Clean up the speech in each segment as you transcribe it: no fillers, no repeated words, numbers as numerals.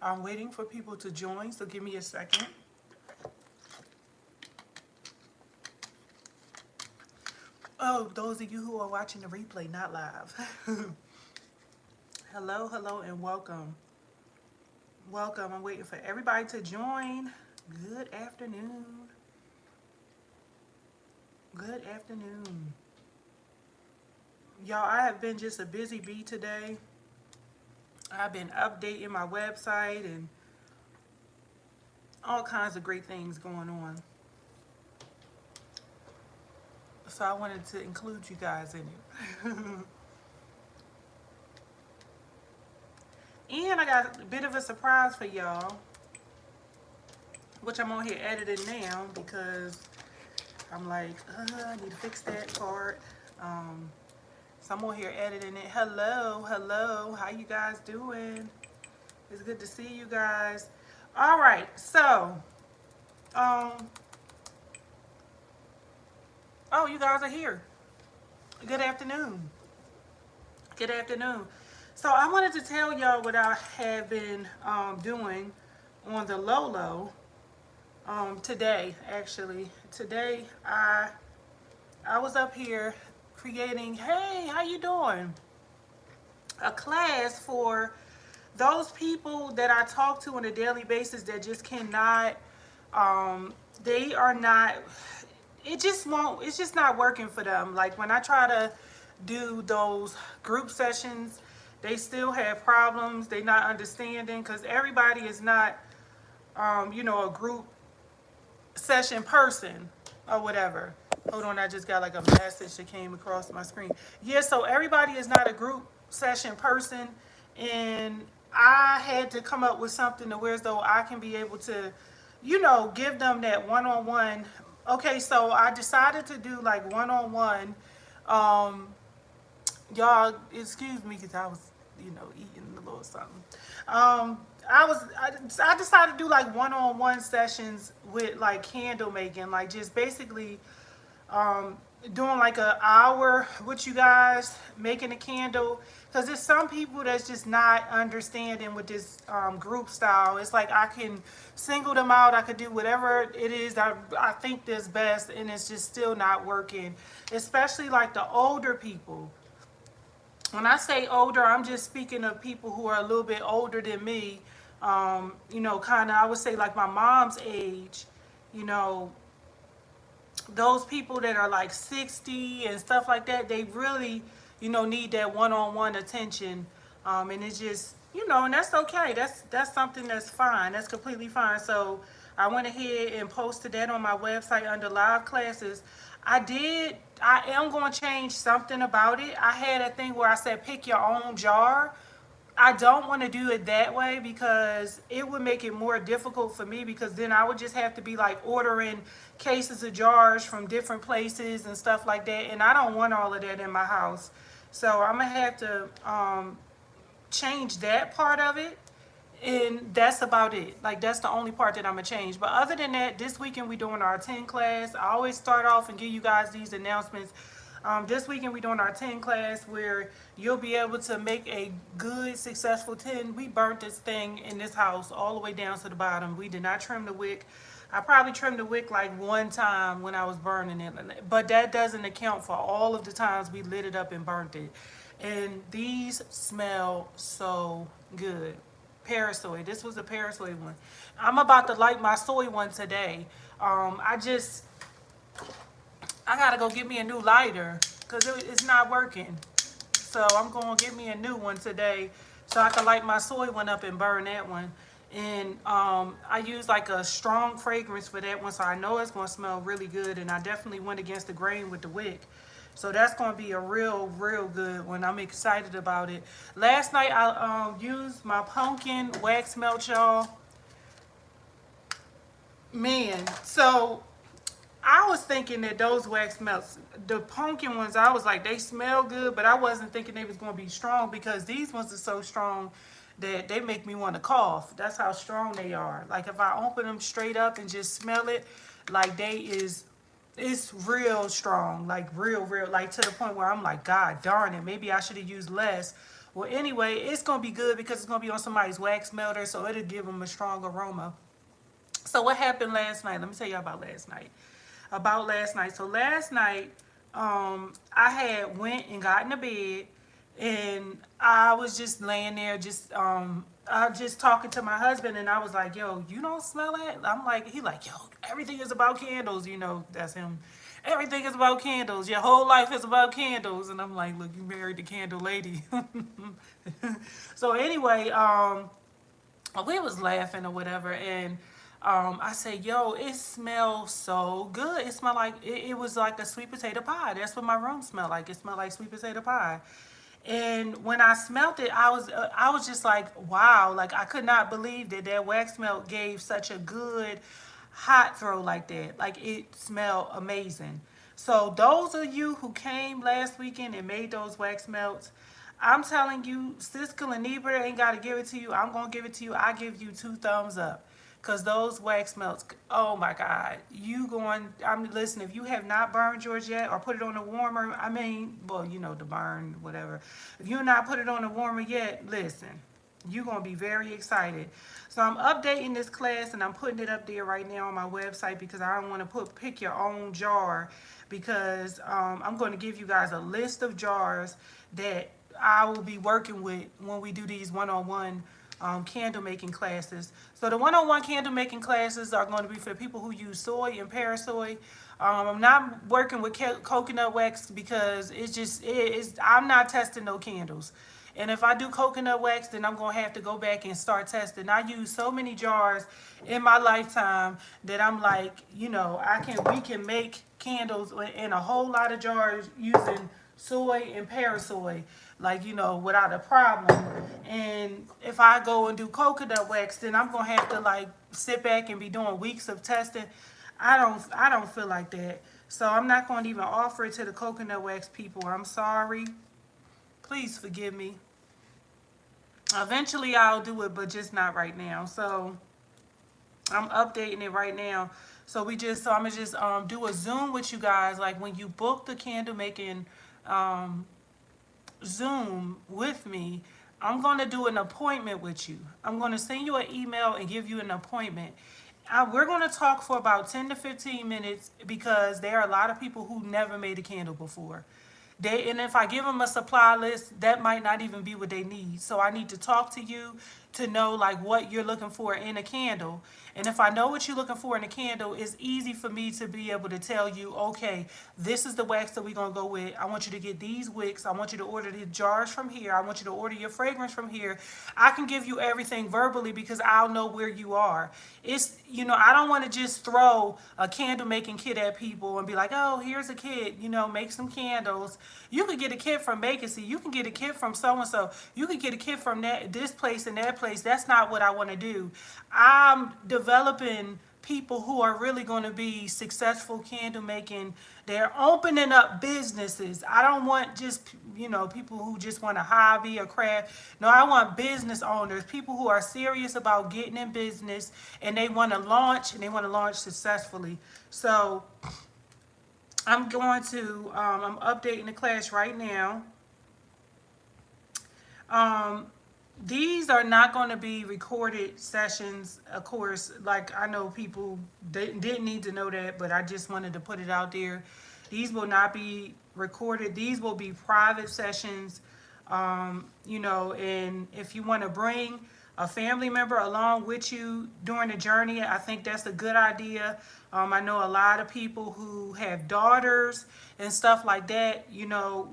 I'm waiting for people to join, so give me a second. Oh, those of you who are watching the replay, not live. Hello, hello, and welcome. Welcome. I'm waiting for everybody to join. Good afternoon. Good afternoon. Y'all, I have been just a busy bee today. I've been updating my website and all kinds of great things going on. So I wanted to include you guys in it. And I got a bit of a surprise for y'all, which I'm on here editing now because I'm like, I need to fix that part. So I'm on here editing it. Hello, hello. How you guys doing? It's good to see you guys. All right, so, oh, you guys are here. Good afternoon. Good afternoon. So I wanted to tell y'all what I have been doing on the low today. Actually, today I was up here creating. Hey, how you doing? A class for those people that I talk to on a daily basis that just cannot. They are not. It just won't. It's just not working for them. Like when I try to do those group sessions, they still have problems. They not understanding because everybody is not, a group session person or whatever. Hold on, I just got like a message that came across my screen. Yeah, so everybody is not a group session person, and I had to come up with something to where as though I can be able to, give them that one-on-one. Okay, so I decided to do like one-on-one. Y'all, excuse me because I was, eating a little something. I decided to do like one-on-one sessions with like candle making, like just basically doing like an hour with you guys making a candle, because there's some people that's just not understanding with this group style. It's like I can single them out, I could do whatever it is I think that's best, and it's just still not working, especially like the older people. When I say older, I'm just speaking of people who are a little bit older than me. Kind of, I would say like my mom's age, you know, those people that are like 60 and stuff like that, they really, need that one-on-one attention. And it's just, and that's okay. That's something that's fine. That's completely fine. So I went ahead and posted that on my website under live classes. I am going to change something about it. I had a thing where I said pick your own jar. I don't want to do it that way because it would make it more difficult for me, because then I would just have to be like ordering cases of jars from different places and stuff like that. And I don't want all of that in my house. So I'm going to have to change that part of it. And that's about it. Like that's the only part that I'm gonna change. But other than that, this weekend we're doing our 10 class. I always start off and give you guys these announcements. This weekend we're doing our 10 class where you'll be able to make a good, successful 10. We burnt this thing in this house all the way down to the bottom. We did not trim the wick. I probably trimmed the wick like one time when I was burning it, but that doesn't account for all of the times we lit it up and burnt it. And these smell so good. Parasoy. This was a parasoy one. I'm about to light my soy one today. I gotta go get me a new lighter because it's not working. So I'm gonna get me a new one today so I can light my soy one up and burn that one. And I use like a strong fragrance for that one, so I know it's gonna smell really good. And I definitely went against the grain with the wick. So that's going to be a real good one. I'm excited about it. Last night I used my pumpkin wax melt, y'all. Man, so I was thinking that those wax melts, the pumpkin ones, I was like, they smell good, but I wasn't thinking they was going to be strong, because these ones are so strong that they make me want to cough. That's how strong they are. Like if I open them straight up and just smell it, like it's real strong, like real, like to the point where I'm like, God darn it, maybe I should have used less Well, anyway, it's going to be good because it's going to be on somebody's wax melter, so it'll give them a strong aroma. So what happened last night? Let me tell you about last night. So last night, I had went and got in the bed, and I was just laying there, I was just talking to my husband, and I was like, "Yo, you don't smell it?" I'm like, he like, "Yo, everything is about candles." You know, that's him. Everything is about candles. Your whole life is about candles, and I'm like, "Look, you married the candle lady." So anyway, we was laughing or whatever, and I said, "Yo, it smells so good. It smelled like it was like a sweet potato pie. That's what my room smelled like. It smelled like sweet potato pie." And when I smelled it, I was just like, wow, like I could not believe that that wax melt gave such a good hot throw like that. Like it smelled amazing. So those of you who came last weekend and made those wax melts, I'm telling you, Siskel and Ebert ain't got to give it to you. I'm going to give it to you. I give you 2 thumbs up. Because those wax melts, oh my God. Listen, if you have not burned yours yet or put it on a warmer, I mean, well, you know, the burn, whatever. If you're not put it on a warmer yet, listen, you're going to be very excited. So I'm updating this class and I'm putting it up there right now on my website because I don't want to pick your own jar because I'm going to give you guys a list of jars that I will be working with when we do these one-on-one candle making classes. So the one-on-one candle making classes are going to be for people who use soy and parasoy. I'm not working with coconut wax because I'm not testing no candles. And if I do coconut wax, then I'm going to have to go back and start testing. I use so many jars in my lifetime that I'm like, you know, we can make candles in a whole lot of jars using soy and parasoy, like, you know, without a problem. And if I go and do coconut wax, then I'm going to have to like sit back and be doing weeks of testing. I don't feel like that. So I'm not going to even offer it to the coconut wax people. I'm sorry. Please forgive me. Eventually I'll do it, but just not right now. So I'm updating it right now. So I'm gonna just do a Zoom with you guys. Like when you book the candle making Zoom with me, I'm gonna do an appointment with you. I'm gonna send you an email and give you an appointment. We're gonna talk for about 10 to 15 minutes because there are a lot of people who never made a candle before. And if I give them a supply list, that might not even be what they need. So I need to talk to you to know like what you're looking for in a candle. And if I know what you're looking for in a candle, it's easy for me to be able to tell you, okay, this is the wax that we're going to go with. I want you to get these wicks. I want you to order the jars from here. I want you to order your fragrance from here. I can give you everything verbally because I'll know where you are. I don't want to just throw a candle making kit at people and be like, oh, here's a kit, make some candles. You could get a kit from Vacancy. You can get a kit from so-and-so. You could get a kit from this place and that place. That's not what I want to do. I'm developing people who are really going to be successful candle making. They're opening up businesses. I don't want just, people who just want a hobby or craft. No, I want business owners, people who are serious about getting in business and they want to launch successfully. So I'm updating the class right now. These are not going to be recorded sessions, of course. Like, I know people didn't need to know that, but I just wanted to put it out there. These will not be recorded. These will be private sessions, and if you want to bring a family member along with you during the journey, I think that's a good idea. I know a lot of people who have daughters and stuff like that,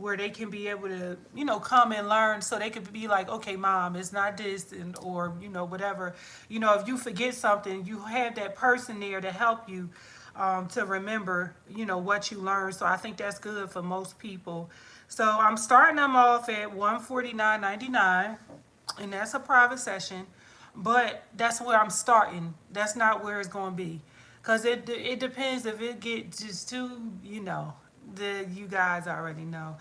where they can be able to, come and learn, so they could be like, okay, mom, it's not this, or whatever. If you forget something, you have that person there to help you to remember, what you learned. So I think that's good for most people. So I'm starting them off at $149.99. And that's a private session, but that's where I'm starting. That's not where it's going to be, because it depends if it gets just too, you guys already know,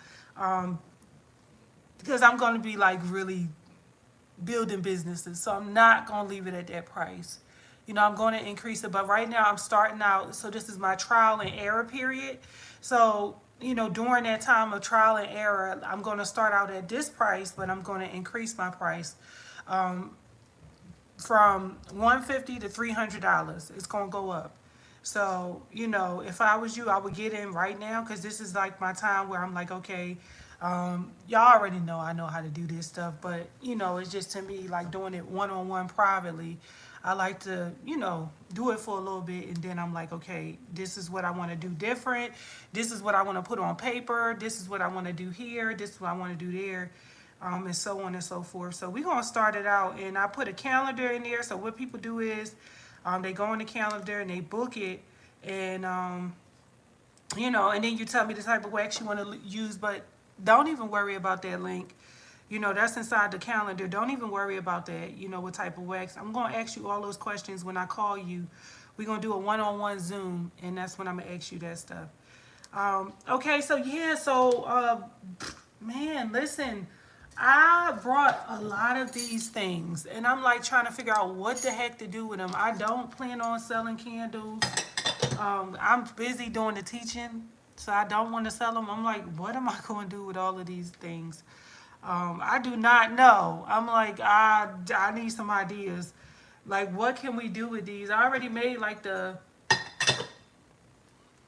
because I'm going to be like really building businesses, so I'm not going to leave it at that price. I'm going to increase it, but right now I'm starting out, so this is my trial and error period. So during that time of trial and error, I'm going to start out at this price, but I'm going to increase my price from $150 to $300. It's going to go up. So, if I was you, I would get in right now, because this is like my time where I'm like, okay, y'all already know I know how to do this stuff, but, it's just, to me, like doing it one-on-one privately. I like to, do it for a little bit, and then I'm like, okay, this is what I want to do different. This is what I want to put on paper. This is what I want to do here. This is what I want to do there. And so on and so forth. So we're going to start it out, and I put a calendar in there. So what people do is they go on the calendar and they book it, and, and then you tell me the type of wax you want to use, but don't even worry about that link. That's inside the calendar. Don't even worry about that, what type of wax. I'm going to ask you all those questions when I call you. We're going to do a one-on-one Zoom, and that's when I'm going to ask you that stuff. Okay, so yeah, man, listen, I brought a lot of these things, and I'm like trying to figure out what the heck to do with them. I don't plan on selling candles. I'm busy doing the teaching, so I don't want to sell them. I'm like, what am I going to do with all of these things? I do not know. I'm like, I need some ideas. Like, what can we do with these? I already made like the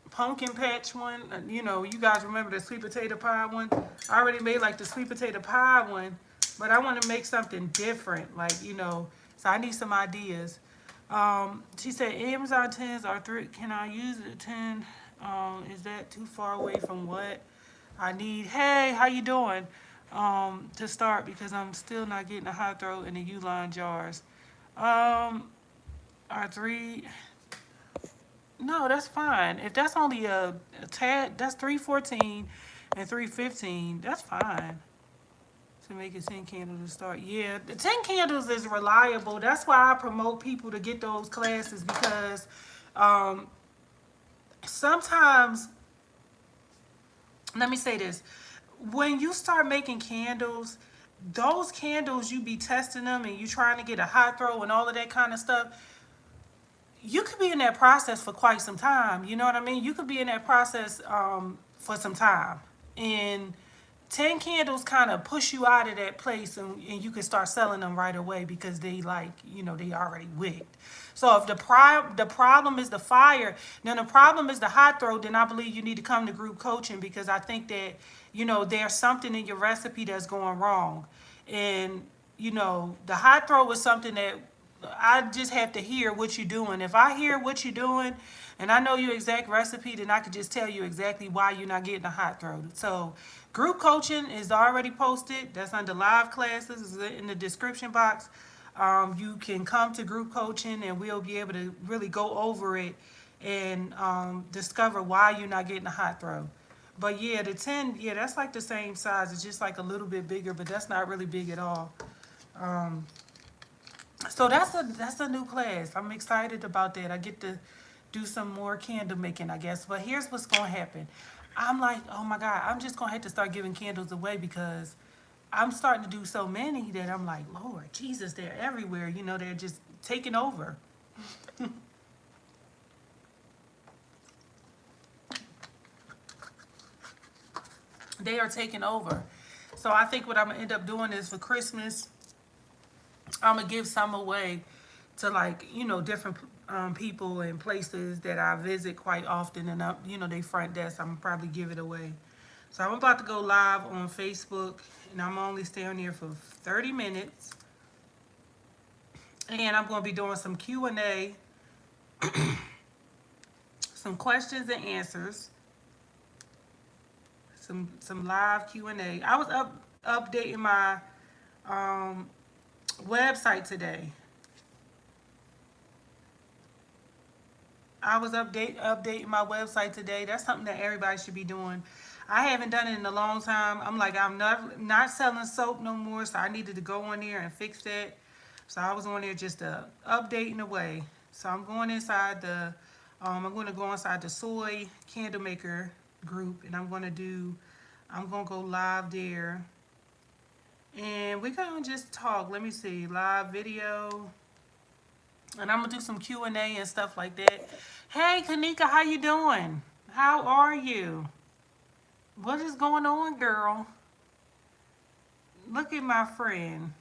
pumpkin patch one. You guys remember the sweet potato pie one? I already made like the sweet potato pie one, but I want to make something different. Like, so I need some ideas. She said Amazon 10s are 3. Can I use the 10? Is that too far away from what I need? Hey, how you doing? To start, because I'm still not getting a hot throw in the U-line jars. Are 3? No, that's fine. If that's only a tad, that's 314 and 315. That's fine. To make it 10 candles to start. Yeah, the 10 candles is reliable. That's why I promote people to get those classes, because sometimes, let me say this, when you start making candles, those candles, you be testing them and you trying to get a hot throw and all of that kind of stuff, you could be in that process for quite some time. You know what I mean? You could be in that process for some time. And 10 candles kind of push you out of that place, and you can start selling them right away, because they they already wicked. So if the problem is the fire, then the problem is the hot throw, then I believe you need to come to group coaching, because I think that, there's something in your recipe that's going wrong. And, the hot throw is something that I just have to hear what you're doing. If I hear what you're doing and I know your exact recipe, then I could just tell you exactly why you're not getting a hot throw. So group coaching is already posted. That's under live classes. It's in the description box. You can come to group coaching, and we'll be able to really go over it and discover why you're not getting a hot throw. But yeah, the 10, yeah, that's like the same size. It's just like a little bit bigger, but that's not really big at all. So that's a new class. I'm excited about that. I get to do some more candle making, I guess. But here's what's going to happen. I'm like, oh my God, I'm just going to have to start giving candles away, because I'm starting to do so many that I'm like, Lord Jesus, they're everywhere. They're just taking over. They are taking over. So I think what I'm going to end up doing is, for Christmas, I'm going to give some away to, like, different people and places that I visit quite often. And, they front desk, I'm going to probably give it away. So I'm about to go live on Facebook, and I'm only staying here for 30 minutes. And I'm going to be doing some Q&A, some questions and answers, some live Q&A. I was updating my website today. I was updating my website today. That's something that everybody should be doing. I haven't done it in a long time. I'm like, I'm not selling soap no more, so I needed to go on there and fix that. So I was on there just updating away. So I'm going inside I'm going to go inside the soy candle maker group, and I'm going to go live there. And we're going to just talk. Let me see, live video. And I'm going to do some Q&A and stuff like that. Hey, Kanika, how you doing? How are you? What is going on, girl? Look at my friend.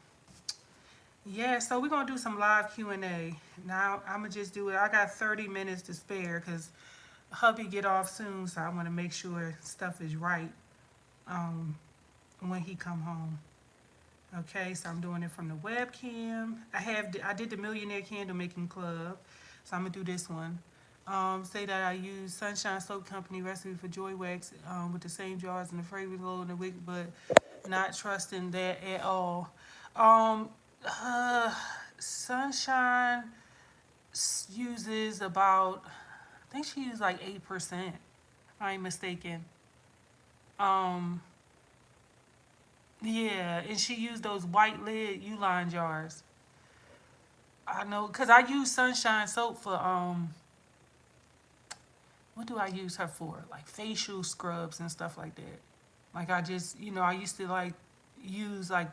Yeah, so we're gonna do some live Q&A. Now I'm gonna just do it. I got 30 minutes to spare because hubby get off soon, so I want to make sure stuff is right um, when he come home. Okay, so I'm doing it from the webcam. I did the Millionaire Candle Making Club, so I'm gonna do this one. Say that I use Sunshine Soap Company recipe for Joy Wax with the same jars and the fragrance glow and the wick, but not trusting that at all. Um, uh, Sunshine uses about, I think she uses like 8%. If I ain't mistaken. Um, yeah, and she used those white lid Uline jars. I know, cause I use Sunshine soap for what do I use her for? Like facial scrubs and stuff like that. Like I just, I used to like use like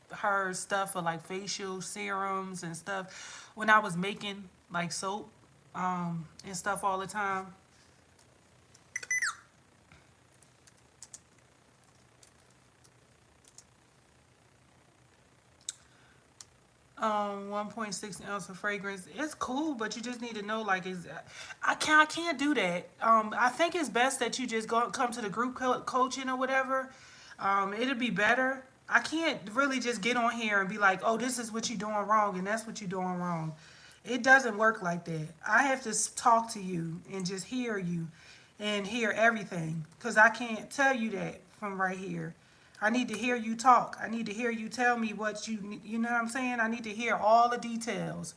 her stuff for like facial serums and stuff when I was making like soap and stuff all the time. 1.6 ounce of fragrance. It's cool, but you just need to know like is I can't do that. I think it's best that you just go come to the group coaching or whatever. It'll be better. I can't really just get on here and be like, oh, this is what you're doing wrong and that's what you're doing wrong. It doesn't work like that. I have to talk to you and just hear you and hear everything because I can't tell you that from right here. I need to hear you talk. I need to hear you tell me what you know what I'm saying? I need to hear all the details.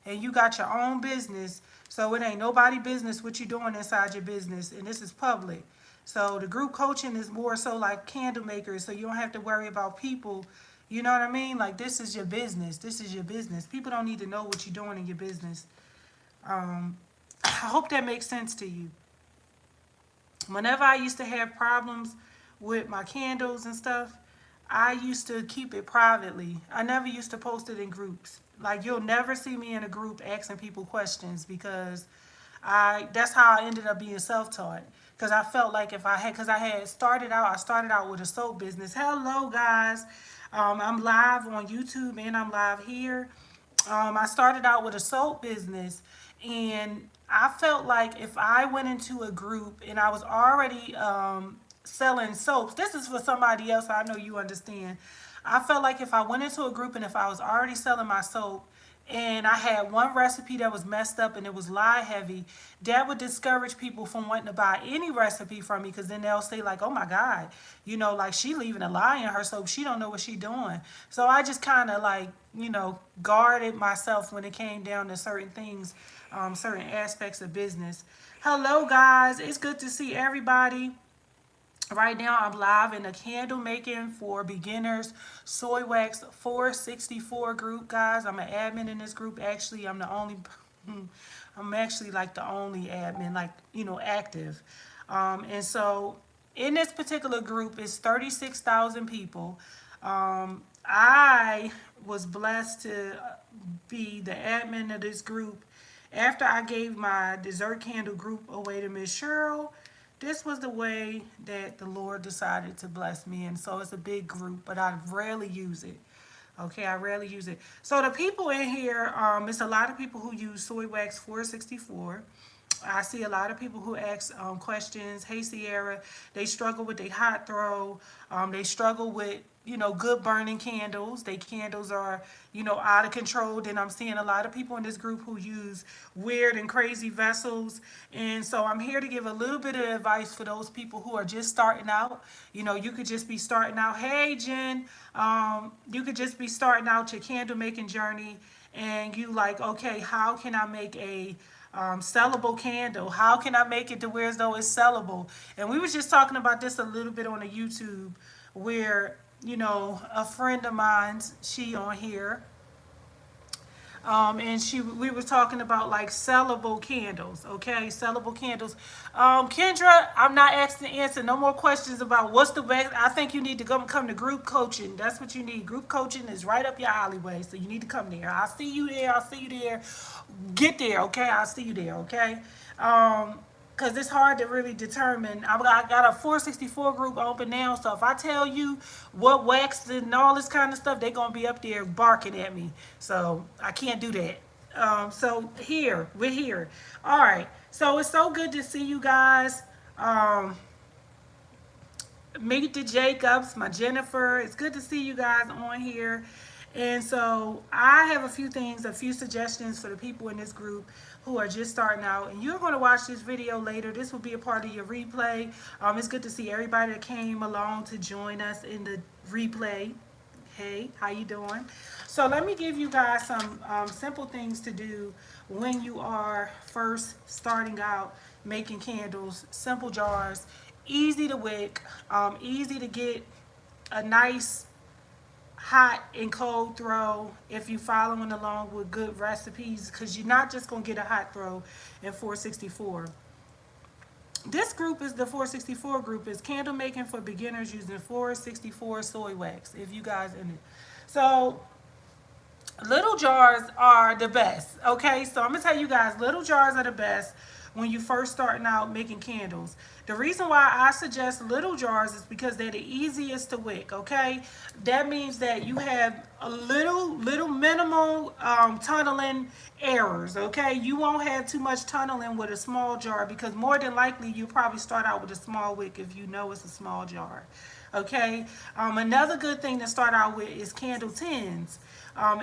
And you got your own business, so it ain't nobody business what you doing inside your business, and this is public. So the group coaching is more so like candle makers, so you don't have to worry about people. You know what I mean? Like this is your business. This is your business. People don't need to know what you're doing in your business. I hope that makes sense to you. Whenever I used to have problems with my candles and stuff, I used to keep it privately. I never used to post it in groups. Like you'll never see me in a group asking people questions because that's how I ended up being self-taught. Because I felt like because I started out with a soap business. Hello guys, I'm live on YouTube and I'm live here. I started out with a soap business, and I felt like if I went into a group and I was already selling soaps, this is for somebody else, so I know you understand. I felt like if I went into a group and if I was already selling my soap and I had one recipe that was messed up and it was lye heavy, that would discourage people from wanting to buy any recipe from me because then they'll say like, oh my God, like she leaving a lye in her soap. She don't know what she doing. So I just kind of like, guarded myself when it came down to certain things, certain aspects of business. Hello guys, it's good to see everybody. Right now, I'm live in a candle making for beginners soy wax 464 group, guys. I'm an admin in this group. Actually, I'm actually like the only admin, like, active. And so in this particular group, it's 36,000 people. I was blessed to be the admin of this group after I gave my dessert candle group away to Miss Cheryl. This was the way that the Lord decided to bless me. And so it's a big group, but I rarely use it. Okay, I rarely use it. So the people in here, it's a lot of people who use Soy Wax 464. I see a lot of people who ask questions. Hey, Sierra, they struggle with their hot throw. They struggle with, good burning candles. Their candles are, out of control. Then I'm seeing a lot of people in this group who use weird and crazy vessels. And so I'm here to give a little bit of advice for those people who are just starting out. You could just be starting out. Hey, Jen, you could just be starting out your candle making journey. And you like, okay, how can I make a sellable candle? How can I make it to where as though it's sellable? And we was just talking about this a little bit on the YouTube where, a friend of mine, she on here, and we were talking about like sellable candles, okay? Sellable candles. Kendra, I'm not asking to answer no more questions about what's the best. I think you need to come to group coaching. That's what you need. Group coaching is right up your alleyway, so you need to come there. I'll see you there. I'll see you there. Get there, okay? I'll see you there, okay? because it's hard to really determine. I got a 464 group open now, so if I tell you what wax and all this kind of stuff, they're gonna be up there barking at me. So I can't do that. So here we're here. All right. So it's so good to see you guys. Meet the Jacobs, my Jennifer. It's good to see you guys on here. And so I have a few things, a few suggestions for the people in this group who are just starting out. And you're going to watch this video later. This will be a part of your replay. It's good to see everybody that came along to join us in the replay. Hey, how you doing? So let me give you guys some simple things to do when you are first starting out making candles. Simple jars, easy to wick, easy to get a nice hot and cold throw if you're following along with good recipes, because you're not just going to get a hot throw in 464. This group is the 464 group, is candle making for beginners using 464 soy wax, if you guys in it. So little jars are the best. Okay, so I'm gonna tell you guys, little jars are the best when you first starting out making candles. The reason why I suggest little jars is because they're the easiest to wick. Okay, that means that you have a little minimal tunneling errors. Okay, you won't have too much tunneling with a small jar, because more than likely you probably start out with a small wick if you know it's a small jar. Okay, another good thing to start out with is candle tins.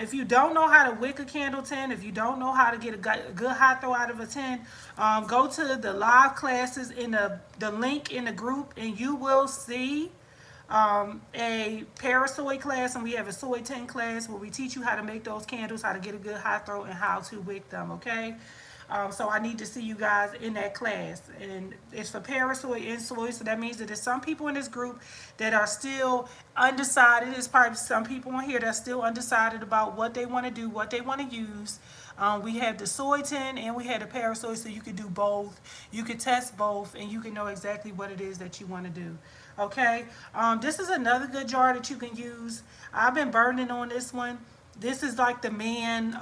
If you don't know how to wick a candle tin, if you don't know how to get a good hot throw out of a tin, go to the live classes in the link in the group, and you will see a parasoy class, and we have a soy tin class where we teach you how to make those candles, how to get a good hot throw, and how to wick them. Okay. So I need to see you guys in that class, and it's for parasoy and soy. So that means that there's some people in this group that are still undecided. There's probably some people on here that are still undecided about what they want to do, what they want to use. We have the soy tin and we have the parasoy, so you can do both. You can test both, and you can know exactly what it is that you want to do. Okay, this is another good jar that you can use. I've been burning on this one. This is like the man.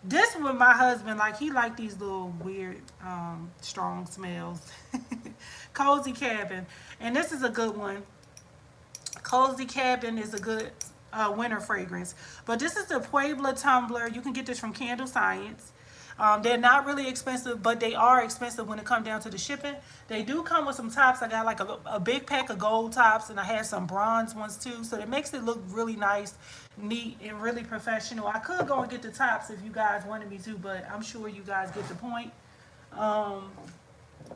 This one, my husband, like, he like these little weird, strong smells. Cozy Cabin. And this is a good one. Cozy Cabin is a good winter fragrance. But this is the Puebla tumbler. You can get this from Candle Science. They're not really expensive, but they are expensive when it comes down to the shipping. They do come with some tops. I got like a big pack of gold tops, and I have some bronze ones too. So it makes it look really nice, neat, and really professional. I could go and get the tops if you guys wanted me to, but I'm sure you guys get the point.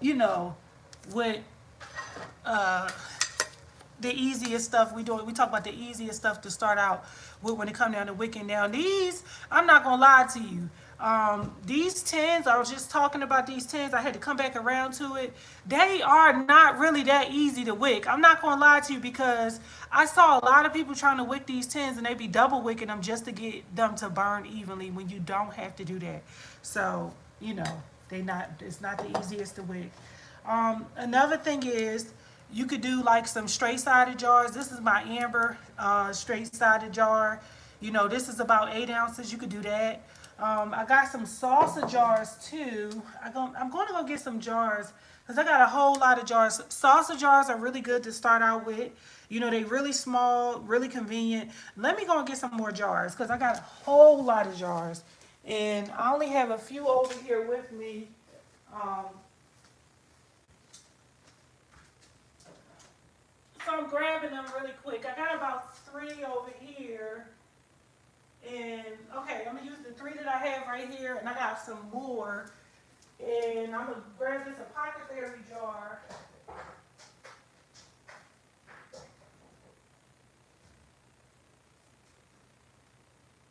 You know, with the easiest stuff we talk about the easiest stuff to start out with when it comes down to wicking. Now these, I'm not gonna lie to you, these tins, I was just talking about these tins, I had to come back around to it. They are not really that easy to wick. I'm not gonna lie to you, because I saw a lot of people trying to wick these tins, and they be double wicking them just to get them to burn evenly, when you don't have to do that. So, you know, it's not the easiest to wick. Another thing is, you could do like some straight-sided jars. This is my amber straight-sided jar. You know, this is about 8 ounces. You could do that. I got some salsa jars too. I'm going to go get some jars, because I got a whole lot of jars. Salsa jars are really good to start out with. You know, they really small, really convenient. Let me go and get some more jars, because I got a whole lot of jars. And I only have a few over here with me. So I'm grabbing them really quick. I got about 3 over here. And, okay, I'm going to use the 3 that I have right here. And I got some more. And I'm going to grab this apothecary jar.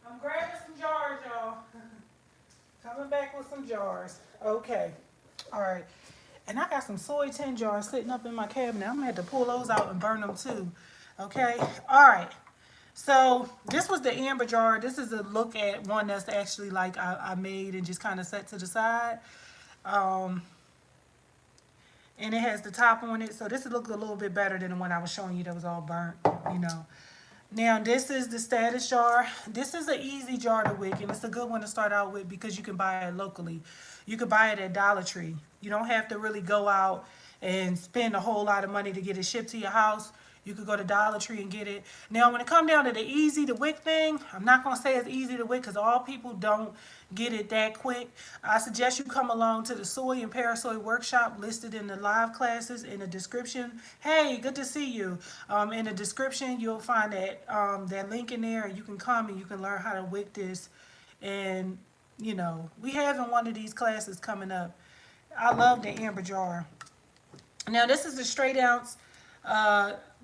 I'm grabbing some jars, y'all. Coming back with some jars. Okay. All right. And I got some soy tin jars sitting up in my cabinet. I'm going to have to pull those out and burn them too. Okay. All right. So this was the amber jar. This is a look at one that's actually like I made and just kind of set to the side. And it has the top on it. So this looked a little bit better than the one I was showing you that was all burnt, you know. Now this is the status jar. This is an easy jar to wick, and it's a good one to start out with because you can buy it locally. You can buy it at Dollar Tree. You don't have to really go out and spend a whole lot of money to get it shipped to your house. You could go to Dollar Tree and get it. Now, when it comes down to the easy to wick thing, I'm not going to say it's easy to wick because all people don't get it that quick. I suggest you come along to the soy and parasoy workshop listed in the live classes in the description. Hey, good to see you. In the description, you'll find that link in there, and you can come and you can learn how to wick this. And, you know, we having one of these classes coming up. I love the amber jar. Now, this is the straight ounce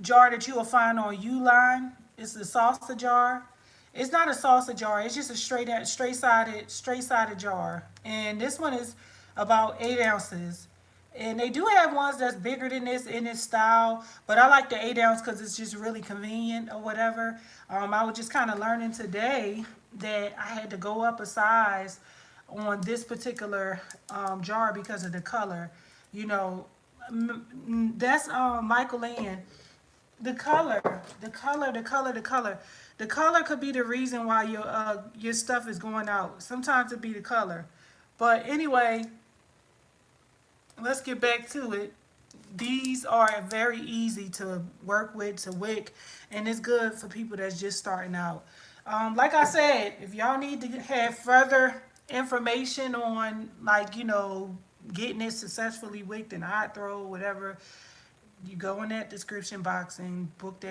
jar that you will find on Uline. It's the salsa jar. It's not a salsa jar. It's just a straight-sided jar. And this one is about 8 ounces. And they do have ones that's bigger than this in this style, but I like the 8 ounce because it's just really convenient or whatever. I was just kind of learning today that I had to go up a size on this particular jar because of the color. You know, that's Michael Ann. The color could be the reason why your stuff is going out. Sometimes it be the color. But anyway, let's get back to it. These are very easy to work with, to wick, and it's good for people that's just starting out. Like I said, if y'all need to have further information on, like, you know, getting it successfully wicked and hot throw, whatever, you go in that description box and book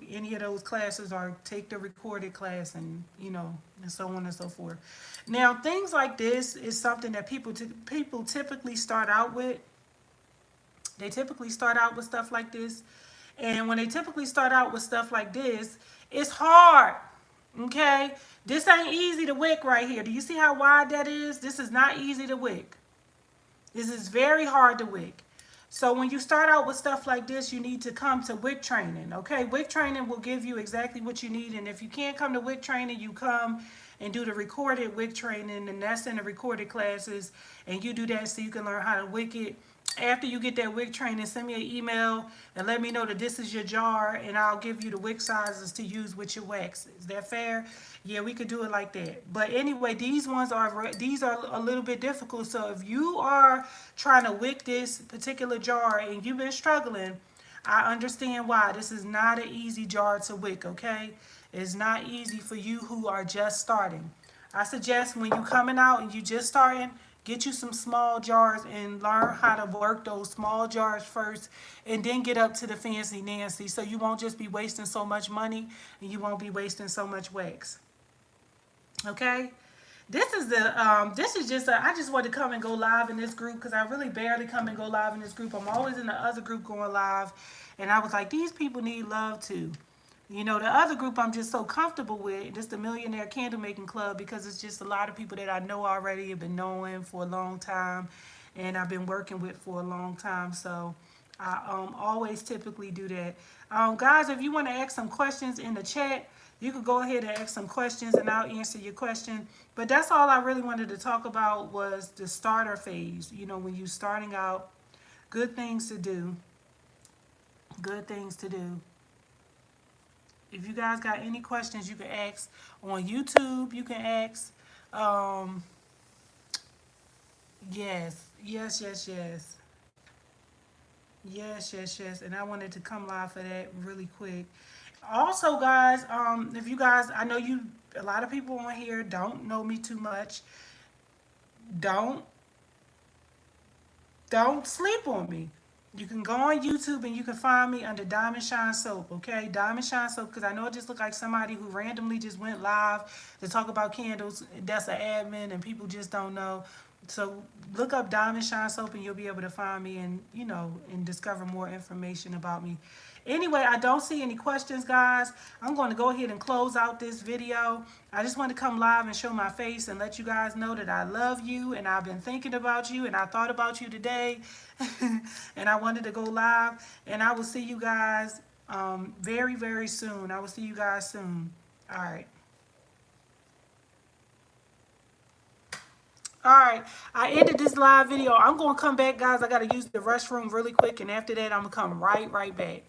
any of those classes or take the recorded class, and you know, and so on and so forth. Now, things like this is something that people typically start out with. They typically start out with stuff like this, and when they typically start out with stuff like this, it's hard. Okay, this ain't easy to wick right here. Do you see how wide that is? This is not easy to wick. This is very hard to wick. So when you start out with stuff like this, you need to come to wick training, okay? Wick training will give you exactly what you need. And if you can't come to wick training, you come and do the recorded wick training, and that's in the recorded classes. And you do that so you can learn how to wick it. After you get that wick training, send me an email and let me know that this is your jar, and I'll give you the wick sizes to use with your wax. Is that fair? Yeah, we could do it like that. But anyway, these are a little bit difficult. So if you are trying to wick this particular jar and you've been struggling, I understand why. This is not an easy jar to wick, okay? It's not easy for you who are just starting. I suggest when you're coming out and you just starting, get you some small jars and learn how to work those small jars first, and then get up to the fancy Nancy, so you won't just be wasting so much money and you won't be wasting so much wax. Okay? This is I just want to come and go live in this group because I really barely come and go live in this group. I'm always in the other group going live, and I was like, these people need love too. You know, the other group I'm just so comfortable with, just the Millionaire Candle Making Club, because it's just a lot of people that I know already, have been knowing for a long time, and I've been working with for a long time. So I always typically do that. Guys, if you want to ask some questions in the chat, you could go ahead and ask some questions and I'll answer your question. But that's all I really wanted to talk about was the starter phase. You know, when you're starting out, good things to do. Good things to do. If you guys got any questions, you can ask on YouTube. You can ask. Yes. And I wanted to come live for that really quick. Also, guys, if you guys, I know a lot of people on here don't know me too much. Don't sleep on me. You can go on YouTube and you can find me under Diamond Shine Soap, okay? Diamond Shine Soap, because I know it just looked like somebody who randomly just went live to talk about candles. That's an admin and people just don't know. So look up Diamond Shine Soap and you'll be able to find me and, you know, and discover more information about me. Anyway, I don't see any questions, guys. I'm going to go ahead and close out this video. I just want to come live and show my face and let you guys know that I love you and I've been thinking about you and I thought about you today. And I wanted to go live. And I will see you guys very, very soon. I will see you guys soon. All right. All right, I ended this live video. I'm going to come back, guys. I got to use the restroom really quick, and after that, I'm going to come right back.